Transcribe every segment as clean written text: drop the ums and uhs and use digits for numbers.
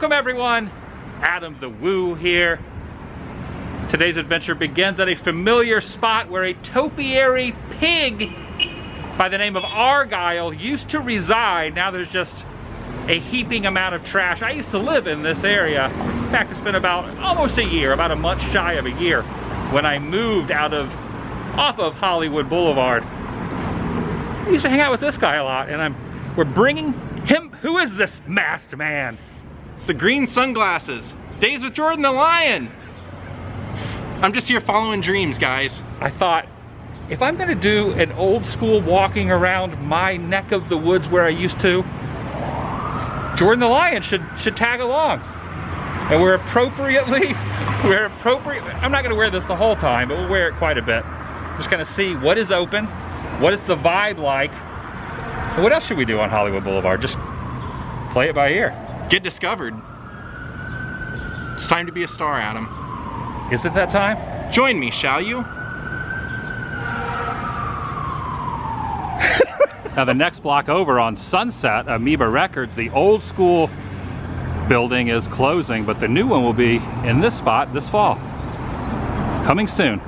Welcome everyone, Adam the Woo here. Today's adventure begins at a familiar spot where a topiary pig by the name of Argyle used to reside. Now there's just a heaping amount of trash. I used to live in this area. In fact, it's been about almost a year, about a month shy of a year, when I moved off of Hollywood Boulevard. I used to hang out with this guy a lot, and we're bringing him. Who is this masked man? It's the green sunglasses. Days with Jordan the Lion. I'm just here following dreams, guys. I thought, if I'm gonna do an old school walking around my neck of the woods where I used to, Jordan the Lion should tag along. And we're appropriately, I'm not gonna wear this the whole time, but we'll wear it quite a bit. Just gonna see what is open, what is the vibe like, and what else should we do on Hollywood Boulevard? Just play it by ear. Get discovered. It's time to be a star, Adam. Is it that time? Join me, shall you? Now the next block over on Sunset, Amoeba Records, the old school building is closing, but the new one will be in this spot this fall. Coming soon.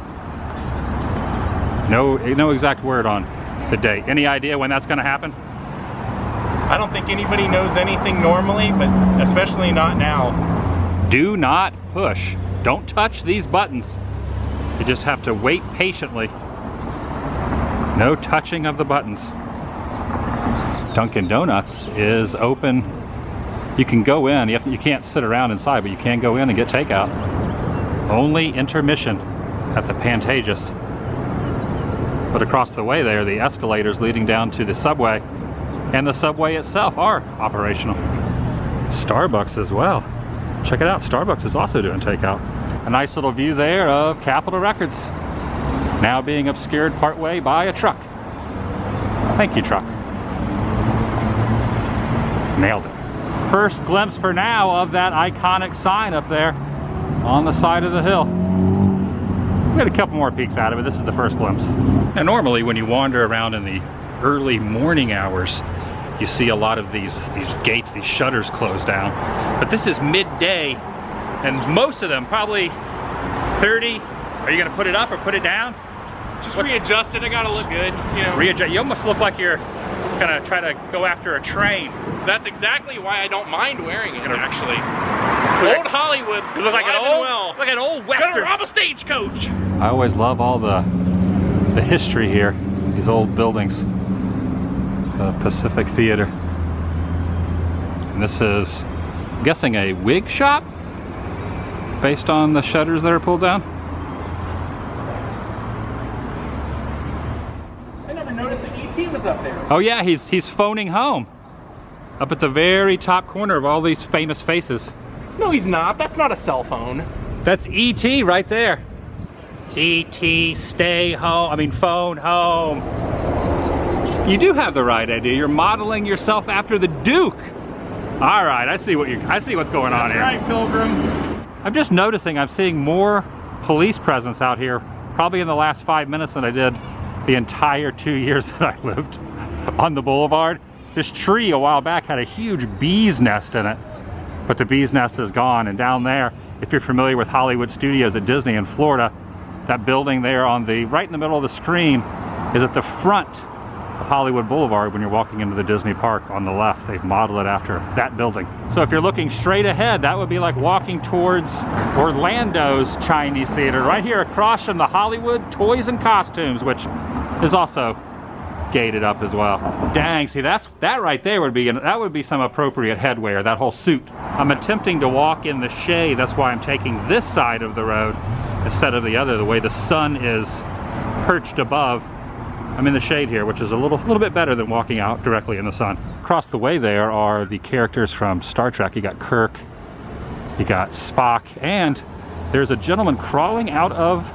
No exact word on the date. Any idea when that's gonna happen? I don't think anybody knows anything normally, but especially not now. Do not push. Don't touch these buttons. You just have to wait patiently. No touching of the buttons. Dunkin' Donuts is open. You can go in. You can't sit around inside, but you can go in and get takeout. Only intermission at the Pantages. But across the way there, the escalators leading down to the subway and the subway itself are operational. Starbucks as well. Check it out, Starbucks is also doing takeout. A nice little view there of Capitol Records, now being obscured partway by a truck. Thank you, truck. Nailed it. First glimpse for now of that iconic sign up there on the side of the hill. We had a couple more peeks out of it. This is the first glimpse. Now normally when you wander around in the early morning hours, you see a lot of these gates, these shutters closed down. But this is midday, and most of them, probably 30. Are you gonna put it up or put it down? Just readjust it, I gotta look good, you know. Readjust, you almost look like you're gonna try to go after a train. That's exactly why I don't mind wearing it, actually. Old Hollywood. You look like an old Western. Gonna rob a stagecoach. I always love all the history here, these old buildings. The Pacific Theater. And this is, I'm guessing, a wig shop based on the shutters that are pulled down. I never noticed that E.T. was up there. Oh yeah, he's phoning home. Up at the very top corner of all these famous faces. No, he's not. That's not a cell phone. That's E.T. right there. E.T. stay home, phone home. You do have the right idea. You're modeling yourself after the Duke. All right, I see what's going on here. That's right, Pilgrim. I'm just noticing I'm seeing more police presence out here, probably in the last 5 minutes than I did the entire 2 years that I lived on the boulevard. This tree a while back had a huge bee's nest in it, but the bee's nest is gone. And down there, if you're familiar with Hollywood Studios at Disney in Florida, that building there on right in the middle of the screen is at the front of Hollywood Boulevard when you're walking into the Disney park on the left. They've modeled it after that building. So if you're looking straight ahead, that would be like walking towards Orlando's Chinese Theatre, right here across from the Hollywood Toys and Costumes, which is also gated up as well. Dang, see that right there would be some appropriate headwear, that whole suit. I'm attempting to walk in the shade, that's why I'm taking this side of the road instead of the other, the way the sun is perched above. I'm in the shade here, which is a little bit better than walking out directly in the sun. Across the way there are the characters from Star Trek. You got Kirk, you got Spock, and there's a gentleman crawling out of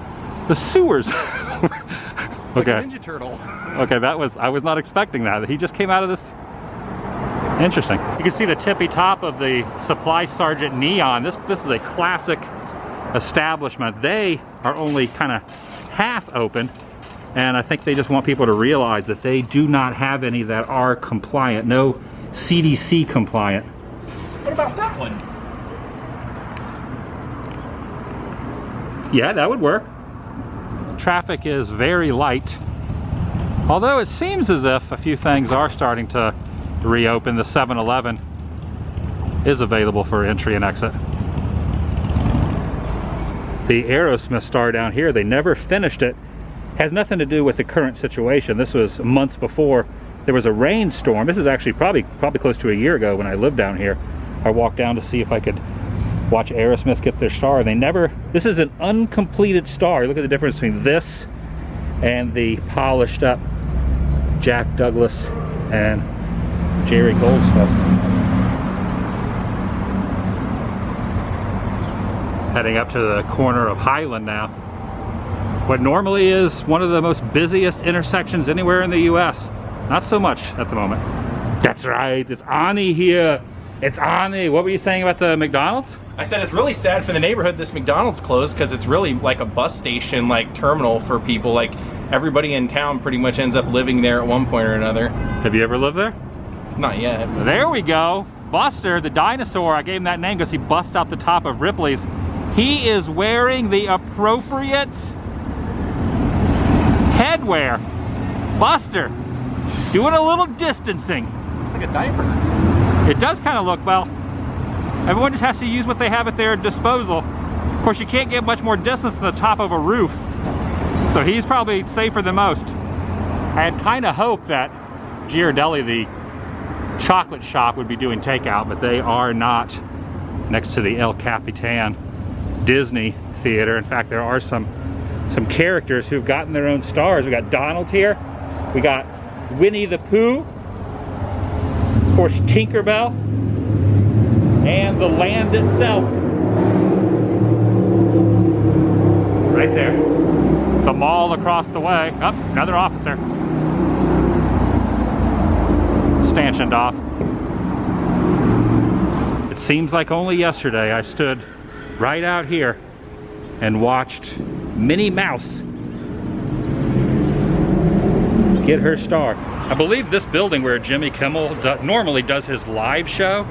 the sewers. Like a Ninja Turtle. Okay, I was not expecting that. He just came out of this. Interesting. You can see the tippy top of the Supply Sergeant Neon. This is a classic establishment. They are only kind of half open, and I think they just want people to realize that they do not have any that are compliant. No CDC compliant. What about that one? Yeah, that would work. Traffic is very light. Although it seems as if a few things are starting to reopen. The 7-Eleven is available for entry and exit. The Aerosmith star down here, they never finished it. Has nothing to do with the current situation. This was months before there was a rainstorm. This is actually probably close to a year ago when I lived down here. I walked down to see if I could watch Aerosmith get their star. They never, this is an uncompleted star. Look at the difference between this and the polished up Jack Douglas and Jerry Goldsmith. Heading up to the corner of Highland now. What normally is one of the most busiest intersections anywhere in the US. Not so much at the moment. That's right, it's Ani here. It's Ani. What were you saying about the McDonald's? I said it's really sad for the neighborhood this McDonald's closed because it's really like a bus station, like terminal for people. Like everybody in town pretty much ends up living there at one point or another. Have you ever lived there? Not yet. There we go. Buster, the dinosaur, I gave him that name because he busts out the top of Ripley's. He is wearing the appropriate headwear. Buster, doing a little distancing. Looks like a diaper. It does kind of look, well, everyone just has to use what they have at their disposal. Of course, you can't get much more distance than the top of a roof. So he's probably safer than most. I had kind of hoped that Ghirardelli, the chocolate shop, would be doing takeout, but they are not next to the El Capitan Disney Theater. In fact, there are some characters who've gotten their own stars. We got Donald here. We got Winnie the Pooh. Of course, Tinkerbell. And the land itself. Right there. The mall across the way. Oh, another officer. Stanchioned off. It seems like only yesterday I stood right out here and watched Minnie Mouse get her star. I believe this building where Jimmy Kimmel normally does his live show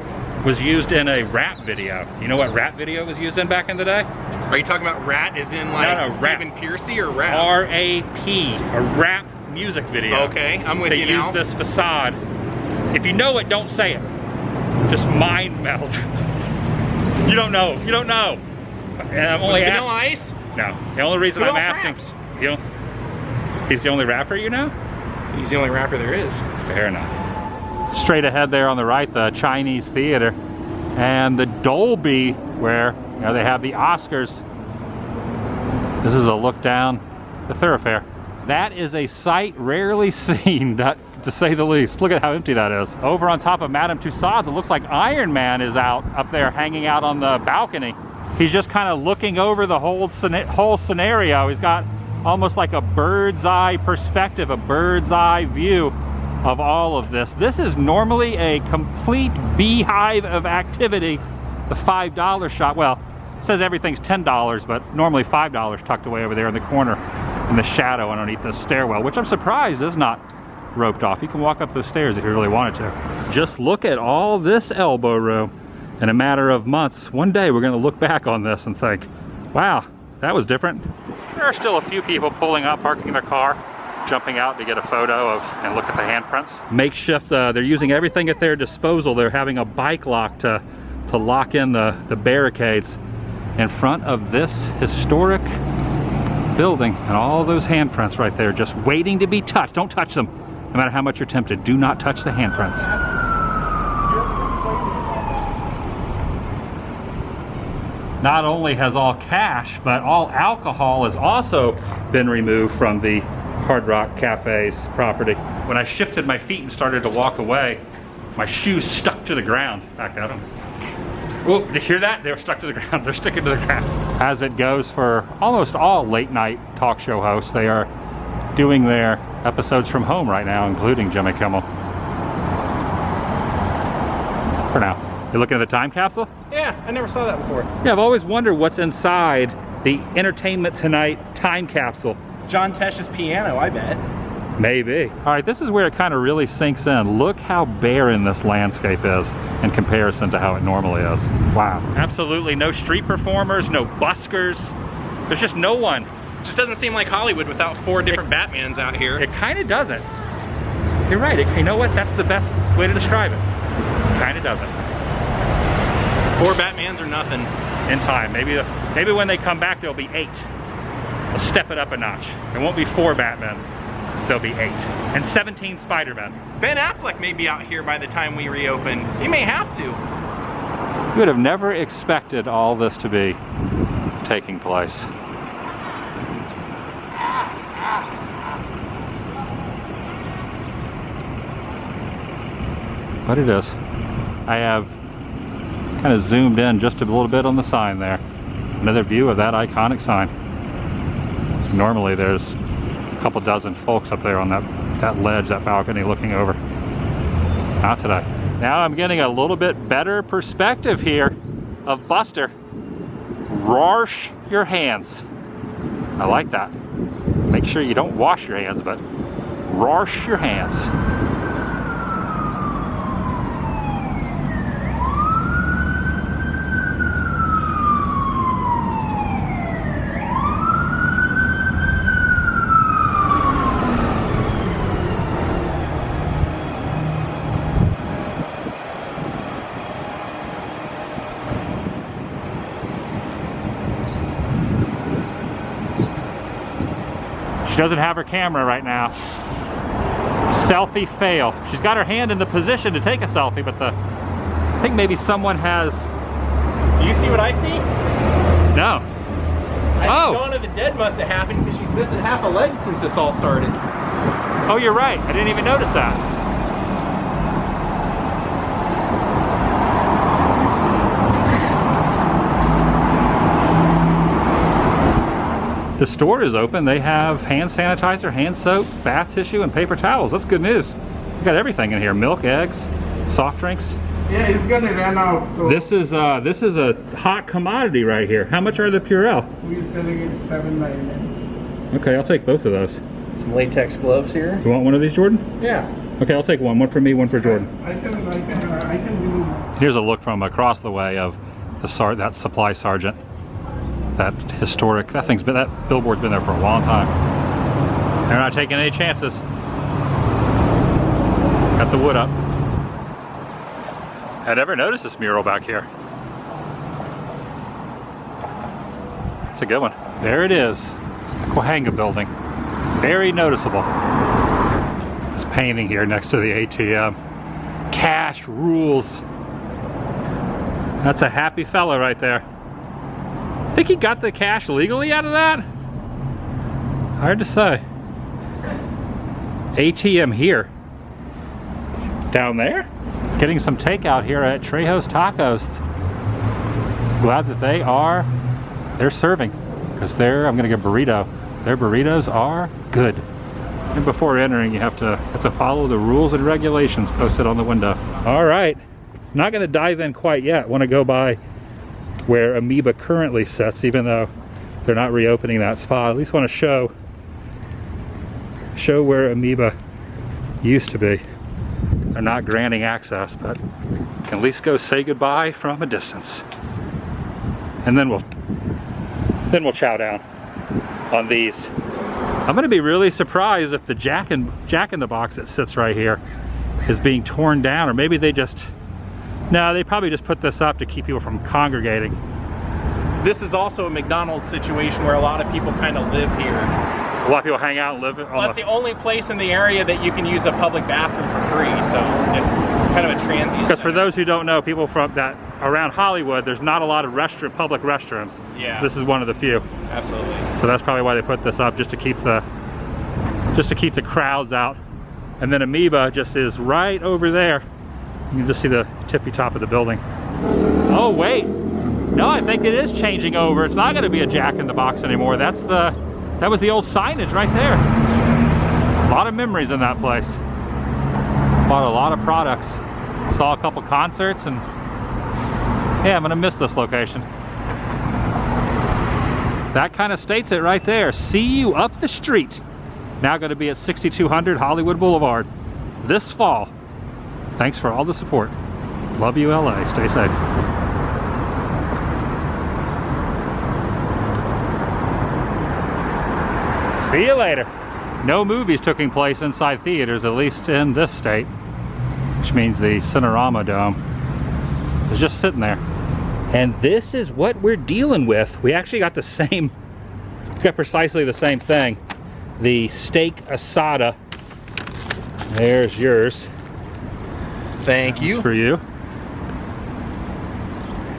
was used in a rap video. You know what rap video was used in back in the day? Are you talking about Rat as in like No, Stephen Piercy or Rap? R-A-P, a rap music video. Okay, I'm with you now. They used this facade. If you know it, don't say it. Just mind meld. You don't know. You don't know. And I'm only Vanilla Ice? No. The only reason I'm asking. He's the only rapper you know? He's the only rapper there is. Fair enough. Straight ahead there on the right, the Chinese Theatre and the Dolby, where they have the Oscars. This is a look down the thoroughfare. That is a sight rarely seen, to say the least. Look at how empty that is. Over on top of Madame Tussauds, it looks like Iron Man is out up there hanging out on the balcony. He's just kind of looking over the whole scenario. He's got almost like a bird's eye perspective, a bird's eye view of all of this. This is normally a complete beehive of activity. The $5 shop, well, it says everything's $10, but normally $5 tucked away over there in the corner in the shadow underneath the stairwell, which I'm surprised is not roped off. You can walk up those stairs if you really wanted to. Just look at all this elbow room. In a matter of months, one day we're going to look back on this and think, wow, that was different. There are still a few people pulling up, parking their car, jumping out to get a photo of and look at the handprints. Makeshift, they're using everything at their disposal. They're having a bike lock to lock in the barricades in front of this historic building, and all those handprints right there just waiting to be touched. Don't touch them. No matter how much you're tempted, do not touch the handprints. Not only has all cash, but all alcohol has also been removed from the Hard Rock Cafe's property. When I shifted my feet and started to walk away, my shoes stuck to the ground. Back at them. Oh, did you hear that? They were stuck to the ground. They're sticking to the ground. As it goes for almost all late night talk show hosts, they are doing their episodes from home right now, including Jimmy Kimmel. For now. You're looking at the time capsule? Yeah, I never saw that before. Yeah, I've always wondered what's inside the Entertainment Tonight time capsule. John Tesh's piano, I bet. Maybe. All right, this is where it kind of really sinks in. Look how barren this landscape is in comparison to how it normally is. Wow. Absolutely no street performers, no buskers, There's just no one. Just doesn't seem like Hollywood without 4 different Batmans out here. It kind of doesn't. You're right. You know what? That's the best way to describe it. Kind of doesn't. 4 Batmans or nothing. In time. Maybe when they come back, there'll be 8. We'll step it up a notch. It won't be 4 Batmen. There'll be 8. And 17 Spider-Men. Ben Affleck may be out here by the time we reopen. He may have to. You would have never expected all this to be taking place. But it is. I have kind of zoomed in just a little bit on the sign there. Another view of that iconic sign. Normally there's a couple dozen folks up there on that ledge, that balcony looking over. Not today. Now I'm getting a little bit better perspective here of Buster. Wash your hands. I like that. Make sure you don't wash your hands, but wash your hands. She doesn't have her camera right now. Selfie fail. She's got her hand in the position to take a selfie, but I think maybe someone has... Do you see what I see? No. Dawn of the Dead must have happened because she's missing half a leg since this all started. Oh, you're right. I didn't even notice that. The store is open. They have hand sanitizer, hand soap, bath tissue, and paper towels. That's good news. You got everything in here. Milk, eggs, soft drinks. Yeah, it's gonna run out. So This is a hot commodity right here. How much are the Purell? we're selling it $7.99. Okay, I'll take both of those. Some latex gloves here. You want one of these, Jordan? Yeah. Okay, I'll take one. One for me, one for Jordan. I can remove. Here's a look from across the way of that supply sergeant. That historic, that billboard's been there for a long time. They're not taking any chances. Got the wood up. I never noticed this mural back here. It's a good one. There it is, the Coahanga building. Very noticeable. This painting here next to the ATM. Cash rules. That's a happy fella right there. Think he got the cash legally out of that? Hard to say. ATM here. Down there? Getting some takeout here at Trejo's Tacos. Glad that they're serving. Because I'm gonna get a burrito. Their burritos are good. And before entering, you have to follow the rules and regulations posted on the window. All right, not gonna dive in quite yet. Want to go by where Amoeba currently sits, even though they're not reopening that spot. At least want to show where Amoeba used to be. They're not granting access, but can at least go say goodbye from a distance. And then we'll chow down on these. I'm gonna be really surprised if the Jack in the Box that sits right here is being torn down, or maybe they probably just put this up to keep people from congregating. This is also a McDonald's situation where a lot of people kind of live here. A lot of people hang out and live Well, that's the only place in the area that you can use a public bathroom for free, so it's kind of a transient. Because for those who don't know, people from around Hollywood, there's not a lot of public restrooms. Yeah. This is one of the few. Absolutely. So that's probably why they put this up, just to keep the crowds out. And then Amoeba just is right over there. You can just see the tippy top of the building. Oh wait, no, I think it is changing over. It's not going to be a Jack in the Box anymore. That was the old signage right there. A lot of memories in that place. Bought a lot of products. Saw a couple concerts, and yeah, I'm going to miss this location. That kind of states it right there. See you up the street. Now going to be at 6200 Hollywood Boulevard this fall. Thanks for all the support. Love you, LA. Stay safe. See you later. No movies taking place inside theaters, at least in this state, which means the Cinerama Dome is just sitting there. And this is what we're dealing with. We actually got the same, we got precisely the same thing. The steak asada. There's yours. Thank you. That's for you.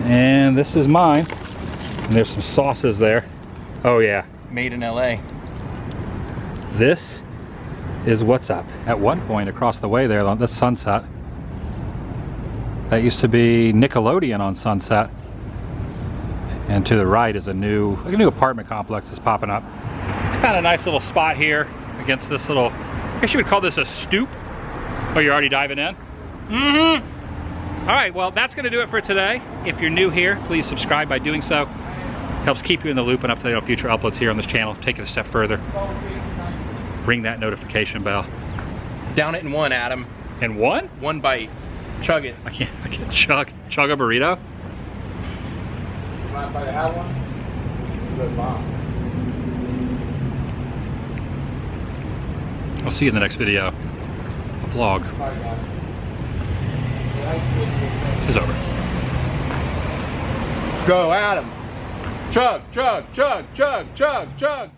And this is mine. And there's some sauces there. Oh yeah. Made in LA. This is what's up. At one point across the way there, that's Sunset. That used to be Nickelodeon on Sunset. And to the right is a new apartment complex that's popping up. Found a nice little spot here against this little, I guess you would call this a stoop. Oh, you're already diving in? Mm-hmm. All right, well, that's gonna do it for today. If you're new here, please subscribe by doing so. Helps keep you in the loop and up to date on future uploads here on this channel. Take it a step further. Ring that notification bell. Down it in one, Adam. In one? One bite. Chug it. I can't chug a burrito. Mind if I have one? Good mom. I'll see you in the next video. The vlog is over. Go, Adam. Chug, chug, chug, chug, chug, chug, chug.